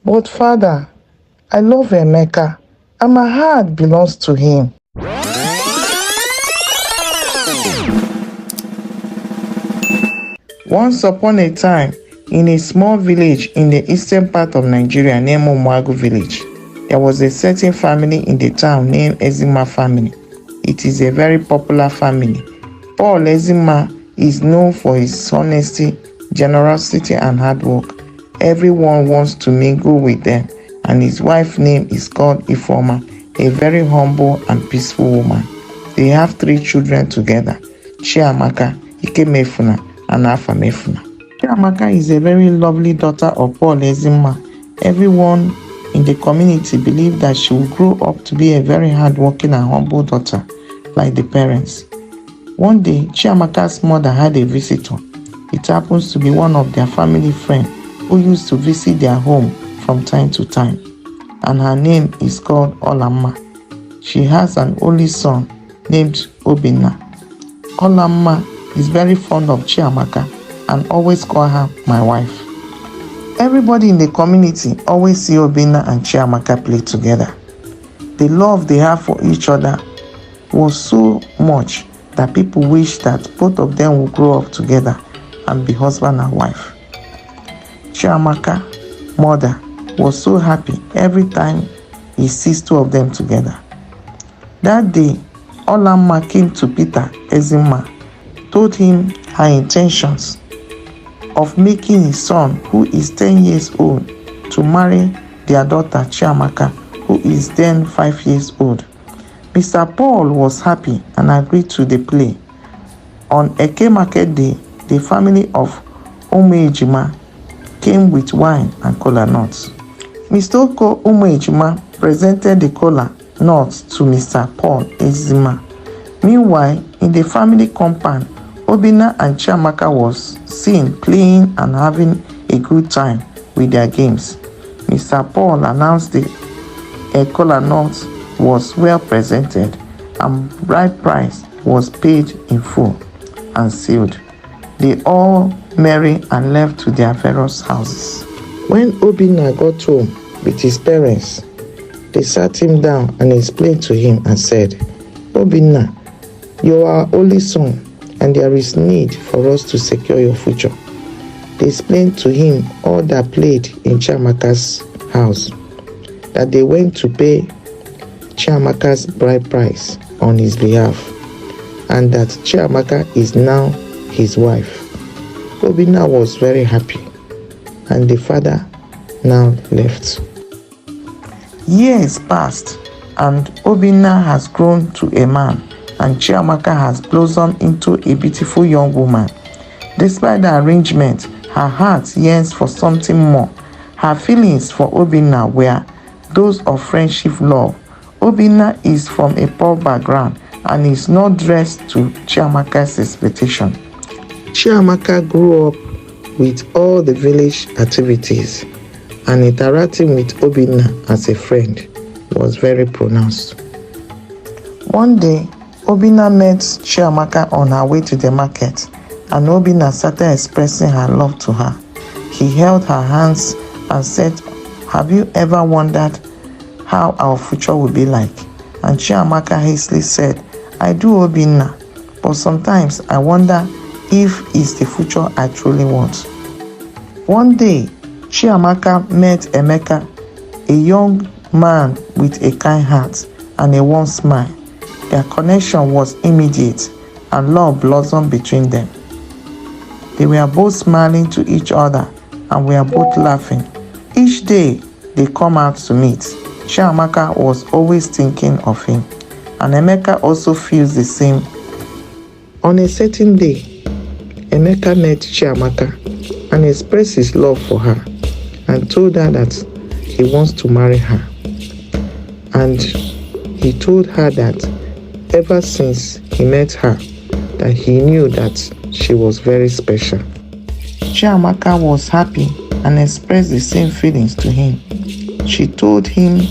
But Father, I love Emeka, and my heart belongs to him. Once upon a time, in a small village in the eastern part of Nigeria named Umuagu village, there was a certain family in the town named Ezima family. It is a very popular family. Paul Ezima is known for his honesty, generosity, and hard work. Everyone wants to mingle with them, and his wife's name is called Ifoma, a very humble and peaceful woman. They have 3 children together, Chiamaka, Ikemefuna, and Afamefuna. Chiamaka is a very lovely daughter of Paul Ezima. Everyone in the community believed that she would grow up to be a very hardworking and humble daughter, like the parents. One day, Chiamaka's mother had a visitor. It happens to be one of their family friends who used to visit their home from time to time, and her name is called Olamma. She has an only son named Obinna. Olamma is very fond of Chiamaka and always call her my wife. Everybody in the community always see Obinna and Chiamaka play together. The love they have for each other was so much that people wish that both of them would grow up together and be husband and wife. Chiamaka's mother was so happy every time he sees 2 of them together. That day, Olamma came to Peter Ezima, told him her intentions of making his son, who is 10 years old, to marry their daughter Chiamaka, who is then 5 years old. Mr. Paul was happy and agreed to the play. On Eke Market Day, the family of Umejima came with wine and kola nuts. Mr. Oko Umejima presented the kola nuts to Mr. Paul Ezima. Meanwhile, in the family compound, Obinna and Chiamaka was seen playing and having a good time with their games. Mr. Paul announced the kola nuts was well presented and bride price was paid in full and sealed. They all married and left to their various houses. When Obinna got home with his parents, they sat him down and explained to him and said, Obinna, you are our only son, and there is need for us to secure your future. They explained to him all that played in Chiamaka's house, that they went to pay Chiamaka's bride price on his behalf, and that Chiamaka is now his wife. Obinna was very happy, and the father now left. Years passed, and Obinna has grown to a man, and Chiamaka has blossomed into a beautiful young woman. Despite the arrangement, her heart yearns for something more. Her feelings for Obinna were those of friendship love. Obinna is from a poor background and is not dressed to Chiamaka's expectation. Chiamaka grew up with all the village activities, and interacting with Obinna as a friend was very pronounced. One day, Obinna met Chiamaka on her way to the market, and Obinna started expressing her love to her. He held her hands and said, "Have you ever wondered how our future will be like?" And Chiamaka hastily said, "I do, Obinna, but sometimes I wonder if it's the future I truly want." One day, Chiamaka met Emeka, a young man with a kind heart and a warm smile. Their connection was immediate, and love blossomed between them. They were both smiling to each other and were both laughing. Each day they come out to meet, Chiamaka was always thinking of him, and Emeka also feels the same. On a certain day, Emeka met Chiamaka and expressed his love for her and told her that he wants to marry her. And he told her that ever since he met her, that he knew that she was very special. Chiamaka was happy and expressed the same feelings to him. She told him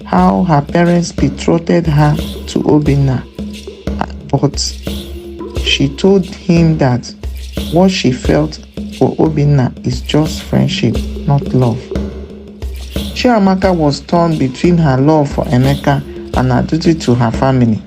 how her parents betrothed her to Obinna, but she told him that what she felt for Obinna is just friendship, not love. Chiamaka was torn between her love for Emeka and her duty to her family.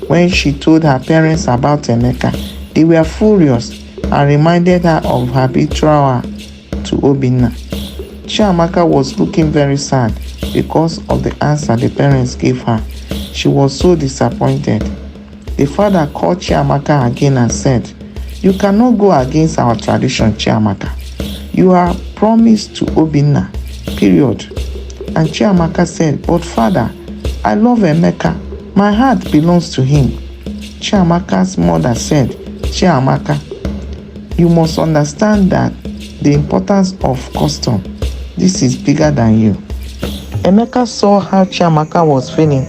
When she told her parents about Emeka, they were furious and reminded her of her betrothal to Obinna. Chiamaka was looking very sad because of the answer the parents gave her. She was so disappointed. The father called Chiamaka again and said, "You cannot go against our tradition, Chiamaka. You are promised to Obinna, period." And Chiamaka said, "But father, I love Emeka. My heart belongs to him." Chiamaka's mother said, "Chiamaka, you must understand that the importance of custom. This is bigger than you." Emeka saw how Chiamaka was feeling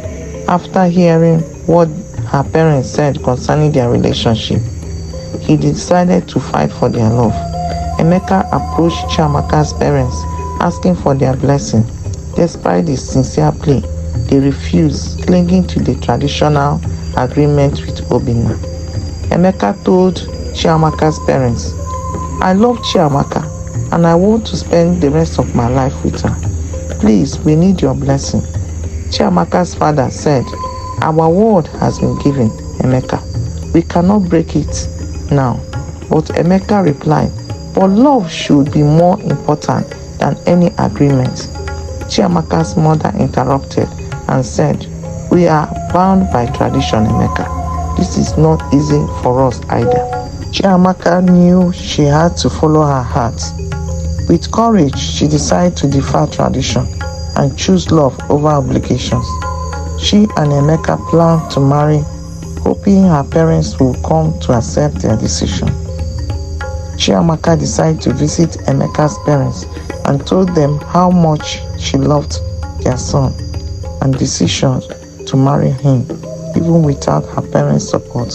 after hearing what her parents said concerning their relationship. He decided to fight for their love. Emeka approached Chiamaka's parents, asking for their blessing. Despite his sincere plea, they refused, clinging to the traditional agreement with Obinna. Emeka told Chiamaka's parents, "I love Chiamaka and I want to spend the rest of my life with her. Please, we need your blessing." Chiamaka's father said, "Our word has been given, Emeka. We cannot break it now." But Emeka replied, "But love should be more important than any agreement." Chiamaka's mother interrupted and said, "We are bound by tradition, Emeka. This is not easy for us either." Chiamaka knew she had to follow her heart. With courage, she decided to defy tradition and choose love over obligations. She and Emeka planned to marry, hoping her parents would come to accept their decision. Chiamaka decided to visit Emeka's parents and told them how much she loved their son and decision to marry him, even without her parents' support.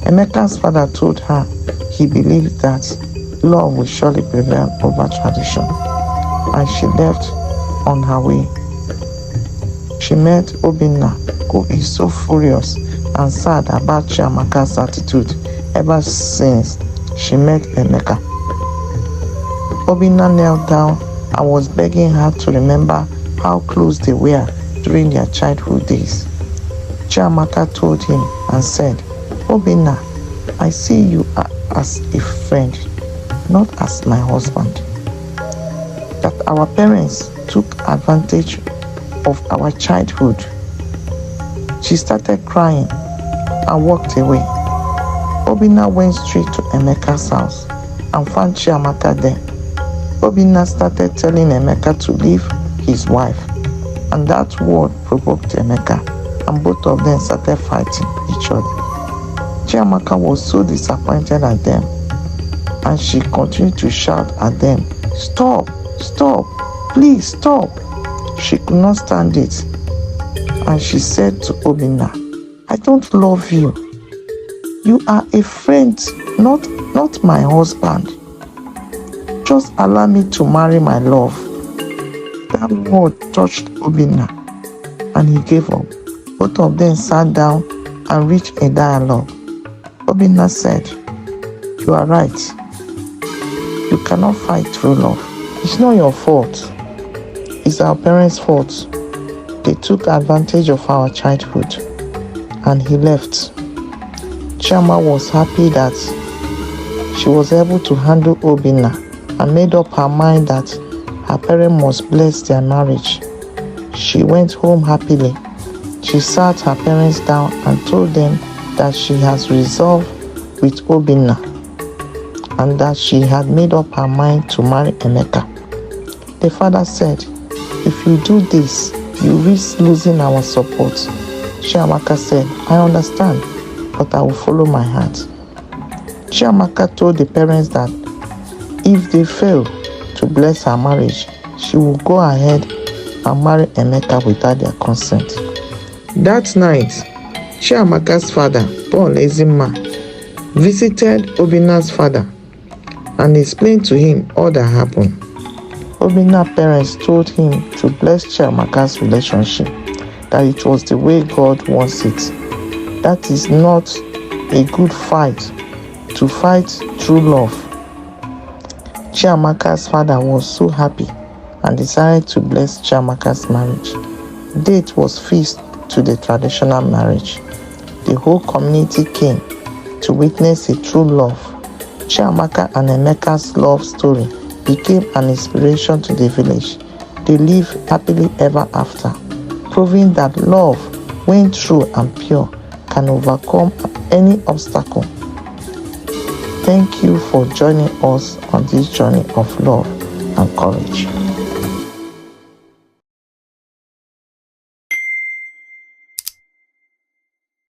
Emeka's father told her he believed that love will surely prevail over tradition, and she left on her way. She met Obinna, who is so furious and sad about Chiamaka's attitude ever since she met Emeka. Obinna knelt down and was begging her to remember how close they were during their childhood days. Chiamaka told him and said, "Obinna, I see you as a friend, not as my husband. That our parents took advantage of our childhood." She started crying and walked away. Obinna went straight to Emeka's house and found Chiamaka there. Obinna started telling Emeka to leave his wife, and that word provoked Emeka, and both of them started fighting each other. Chiamaka was so disappointed at them, and she continued to shout at them, "Stop! Stop! Please stop!" She could not stand it, and she said to Obinna, "I don't love you. You are a friend, not my husband. Just allow me to marry my love." That word touched Obinna, and he gave up. Both of them sat down and reached a dialogue. Obinna said, "You are right. You cannot fight through love. It's not your fault. It's our parents' fault. They took advantage of our childhood." And he left. Chiama was happy that she was able to handle Obinna and made up her mind that her parents must bless their marriage. She went home happily. She sat her parents down and told them that she has resolved with Obinna and that she had made up her mind to marry Emeka. The father said, "If you do this, you risk losing our support." Chiamaka said, "I understand, but I will follow my heart." Chiamaka told the parents that if they fail to bless her marriage, she will go ahead and marry Emeka without their consent. That night, Chiamaka's father, Paul Ezima, visited Obinna's father and explained to him all that happened. Obinna's parents told him to bless Chiamaka's relationship, that it was the way God wants it. That is not a good fight, to fight through love. Chiamaka's father was so happy and decided to bless Chiamaka's marriage. Date was fixed to the traditional marriage. The whole community came to witness a true love. Chiamaka and Emeka's love story became an inspiration to the village. They lived happily ever after, proving that love, when true and pure, can overcome any obstacle. Thank you for joining us on this journey of love and courage.